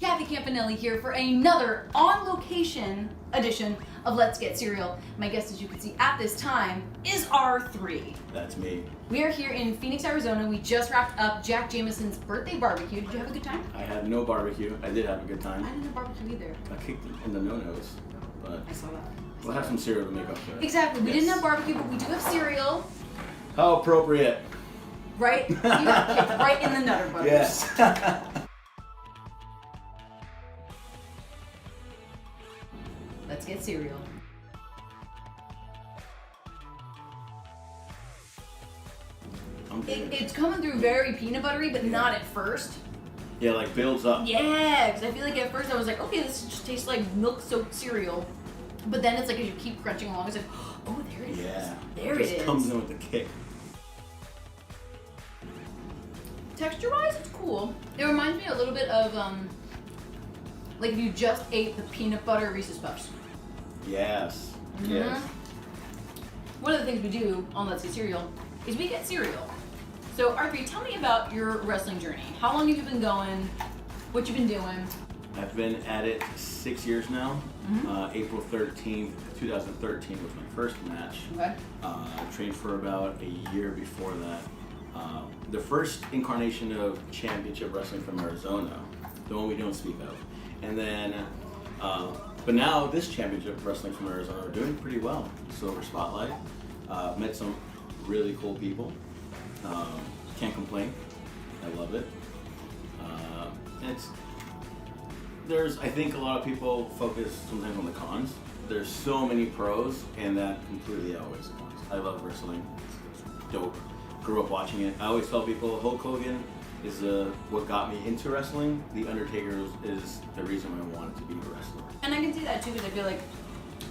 Kathy Campanelli here for another on-location edition of Let's Get Cereal. My guest, as you can see at this time, is R-3. That's me. We are here in Phoenix, Arizona. We just wrapped up Jack Jameson's birthday barbecue. Did you have a good time? I had no barbecue. I did have a good time. I didn't have barbecue either. I kicked in the no-nos, but I saw that. we'll have some cereal to make up for it. Exactly. We Yes. didn't have barbecue, but we do have cereal. How appropriate. Right? You got kicked right in the nutter butters. Yes. Let's get cereal. It's coming through very peanut buttery, but not at first. Yeah, like builds up. Yeah, because I feel like at first I was like, okay, this just tastes like milk-soaked cereal. But then it's like as you keep crunching along, it's like, oh, there it is. Yeah. There Just it is. comes in with the kick. Texture-wise, it's cool. It reminds me a little bit of, like if you just ate the peanut butter Reese's Puffs. Yes. Mm-hmm. Yes. One of the things we do on Let's Get Cereal is we get cereal. So R-3, tell me about your wrestling journey. How long have you been going? What you've been doing? I've been at it 6 years now. Mm-hmm. April 13th, 2013 was my first match. Okay. I trained for about a year before that. The first incarnation of championship wrestling from Arizona, the one we don't speak of. And then, but now this championship wrestling from Arizona are doing pretty well. Silver Spotlight. Met some really cool people. Can't complain. I love it. I think a lot of people focus sometimes on the cons. There's so many pros, and that completely outweighs the cons. I love wrestling. It's dope. Grew up watching it. I always tell people Hulk Hogan is what got me into wrestling. The Undertaker is the reason I wanted to be a wrestler. And I can see that too, because I feel like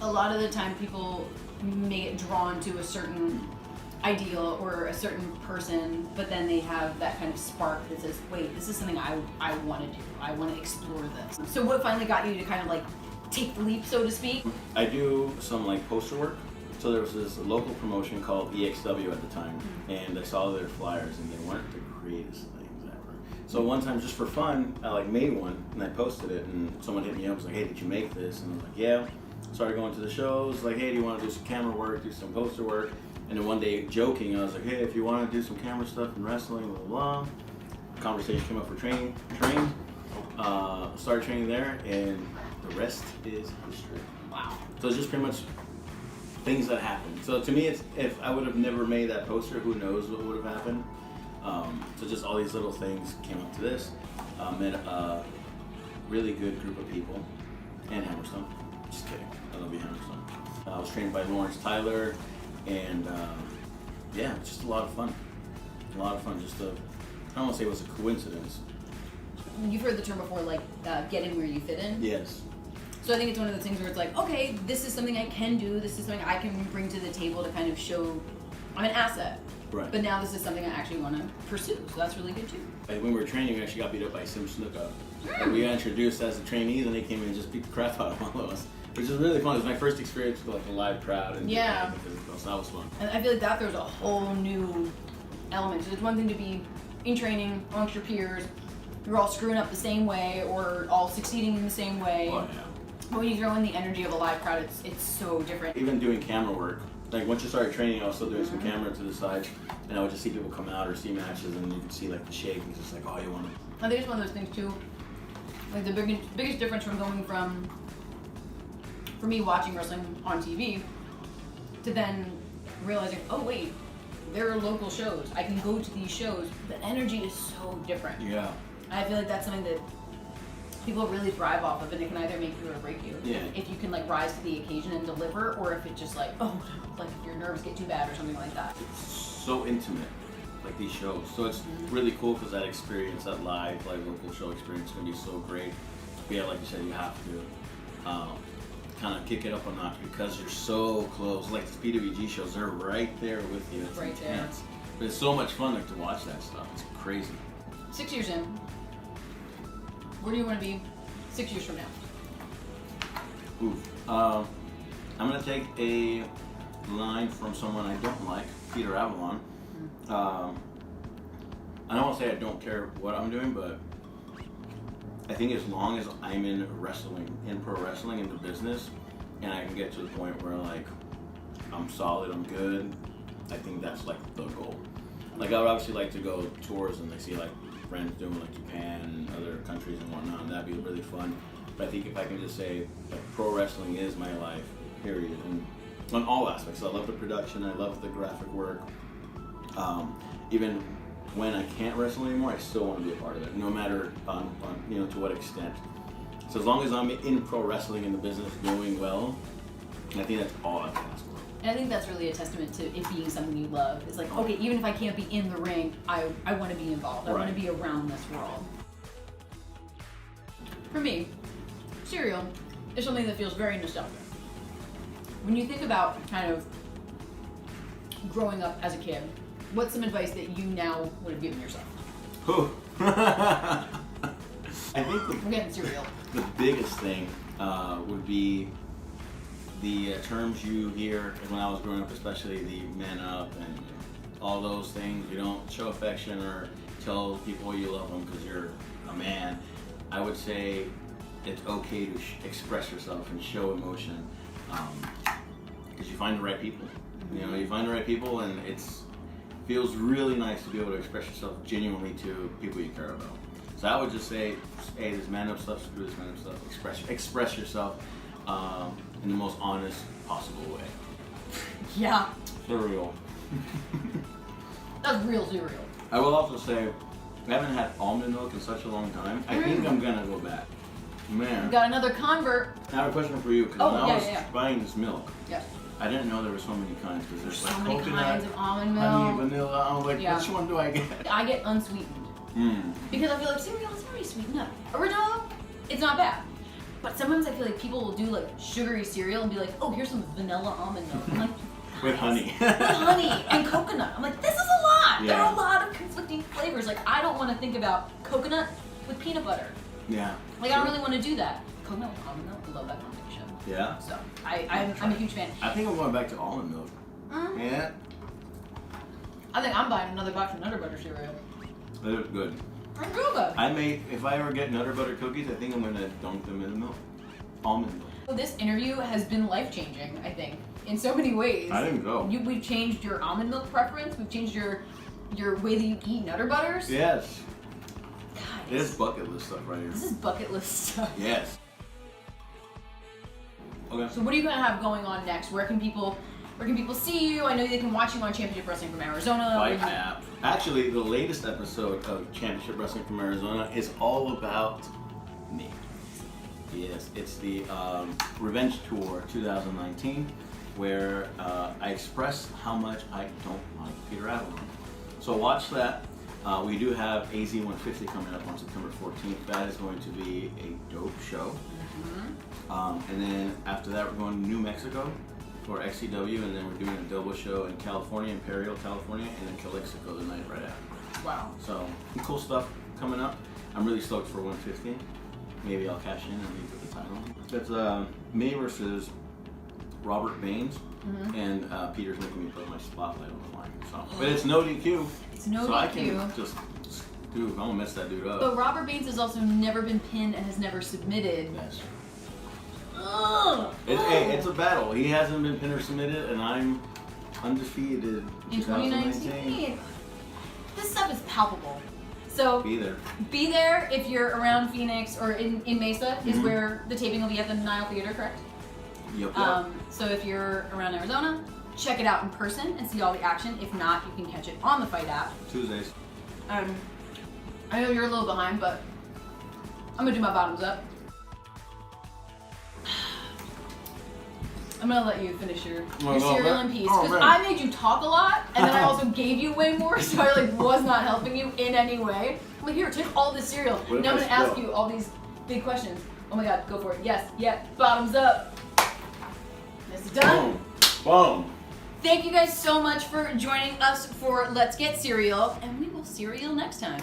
a lot of the time people may get drawn to a certain ideal or a certain person, but then they have that kind of spark that says, wait, this is something I want to do. I want to explore this. So what finally got you to kind of like take the leap, so to speak? I do some like poster work. So there was this local promotion called EXW at the time, and I saw their flyers, and they weren't the greatest things ever. So one time, just for fun, I like made one, and I posted it, and someone hit me up, was like, hey, did you make this? And I was like, yeah. Started going to the shows, like, hey, do you want to do some camera work, do some poster work? And then one day, joking, I was like, hey, if you want to do some camera stuff in wrestling, blah, blah, blah. Conversation came up for training. Started training there, and the rest is history. Wow. So it's just pretty much things that happened. So to me, it's if I would have never made that poster, who knows what would have happened. So just all these little things came up to this. Met a really good group of people, and Hammerstone. Just kidding, I love you, Hammerstone. I was trained by Lawrence Tyler, and yeah, it's just a lot of fun. A lot of fun. Just I don't want to say it was a coincidence. You've heard the term before, like get in where you fit in. Yes. So I think it's one of those things where it's like, okay, this is something I can do. This is something I can bring to the table to kind of show I'm an asset. Right. But now this is something I actually want to pursue. So that's really good too. Like when we were training, we actually got beat up by Sim Snuka. Like we got introduced as the trainees, and they came in and just beat the crap out of all of us, which was really fun. It was my first experience with like a live crowd, and yeah, so that was fun. And I feel like that there's a whole new element. So it's one thing to be in training amongst your peers, you're all screwing up the same way or all succeeding in the same way. Oh yeah. But when you throw in the energy of a live crowd, it's so different. Even doing camera work, like once you started training, I was still doing some camera to the side, and I would just see people come out or see matches, and you could see like the shake, and it's just like, oh, you want to. I think it's one of those things too. Like the biggest difference from going from, for me watching wrestling on TV, to then realizing, oh wait, there are local shows. I can go to these shows. The energy is so different. Yeah. I feel like that's something that people really thrive off of, and it can either make you or break you. Yeah. If you can like rise to the occasion and deliver, or if it just like, oh, like if your nerves get too bad or something like that. It's so intimate, like these shows. So it's really cool because that experience, that live local show experience, can be so great. But yeah, like you said, you have to kind of kick it up a notch because you're so close. Like the PWG shows, they're right there with you. It's right intense. there. But it's so much fun to watch that stuff. It's crazy. 6 years in, where do you want to be 6 years from now? Ooh. I'm going to take a line from someone I don't like, Peter Avalon. I don't want to say I don't care what I'm doing, but I think as long as I'm in pro wrestling, in the business, and I can get to the point where like I'm solid, I'm good, I think that's like the goal. Like I would obviously like to go tours and like see like friends doing like Japan and other countries and whatnot, and that'd be really fun. But I think if I can just say like pro wrestling is my life, period, and on all aspects. I love the production, I love the graphic work. Even when I can't wrestle anymore, I still want to be a part of it, no matter on to what extent. So as long as I'm in pro wrestling in the business doing well, I think that's all I can ask for. And I think that's really a testament to it being something you love. It's like, okay, even if I can't be in the ring, I want to be involved. I want to be around this world. For me, cereal is something that feels very nostalgic. When you think about kind of growing up as a kid, what's some advice that you now would have given yourself? I think We're getting cereal. the biggest thing would be the terms you hear when I was growing up, especially the man up and all those things. You don't show affection or tell people you love them because you're a man. I would say it's okay to express yourself and show emotion because you find the right people. You find the right people, and it's feels really nice to be able to express yourself genuinely to people you care about. So I would just say, hey, this man up stuff, screw this man up stuff. Express yourself in the most honest possible way. Yeah. Cereal. That's real cereal. I will also say, I haven't had almond milk in such a long time. I think I'm gonna go back. Man. You got another convert. I have a question for you, because when I was buying this milk, Yeah. I didn't know there were so many kinds. Because there's like So many coconut, kinds of almond milk. honey, vanilla. I was like, which one do I get? I get unsweetened. Because I feel like cereal is already sweetened up. Original, it's not bad. But sometimes I feel like people will do like sugary cereal and be like, oh, here's some vanilla almond milk. I'm like, With honey. with honey and coconut. I'm like, this is a lot. Yeah. There are a lot of conflicting flavors. Like, I don't want to think about coconut with peanut butter. Yeah. Like, I don't really want to do that. Coconut with almond milk, I love that combination. Yeah. So, I'm a huge fan. I think I'm going back to almond milk. Yeah. I think I'm buying another box of Nutter Butter cereal. That is good. I'm real good. If I ever get Nutter Butter cookies, I think I'm going to dunk them in the milk. Almond milk. So this interview has been life-changing, I think, in so many ways. I think so. We've changed your almond milk preference. We've changed your way that you eat Nutter Butters. Yes. God, It is bucket list stuff right here. this is bucket list stuff. Yes. Okay. So what are you gonna have going on next? Where can people see you? I know they can watch you on Championship Wrestling from Arizona. Fight app. Actually, the latest episode of Championship Wrestling from Arizona is all about me. Yes, it's the Revenge Tour 2019, where I express how much I don't like Peter Avalon. So watch that. We do have AZ 150 coming up on September 14th. That is going to be a dope show. And then after that, we're going to New Mexico for XCW, and then we're doing a double show in California, Imperial, California, and then Calexico the night right after. Wow. So cool stuff coming up. I'm really stoked for 150. Maybe I'll cash in and leave with the title. It's me versus Robert Baines, and Peter's making me put my spotlight on the line. So, but it's no DQ. It's no so DQ. I can just, dude, I'm gonna mess that dude up. But Robert Baines has also never been pinned and has never submitted. Yes. Ugh. Hey, it's a battle. He hasn't been pinned or submitted, and I'm undefeated In 2019. This stuff is palpable. So Be there. be there if you're around Phoenix or in Mesa is where the taping will be at the Nile Theater, correct? Yep. So if you're around Arizona, check it out in person and see all the action. If not, you can catch it on the Fight app. Tuesdays. I know you're a little behind, but I'm gonna do my bottoms up. I'm gonna let you finish your cereal in peace because I made you talk a lot, and then I also gave you way more, so I was not helping you in any way. I'm like, here, take all this cereal. Now I'm gonna ask you all these big questions. Oh my God, go for it. Yes, yeah, bottoms up. This is done. Boom. Boom. Thank you guys so much for joining us for Let's Get Cereal, and we will cereal next time.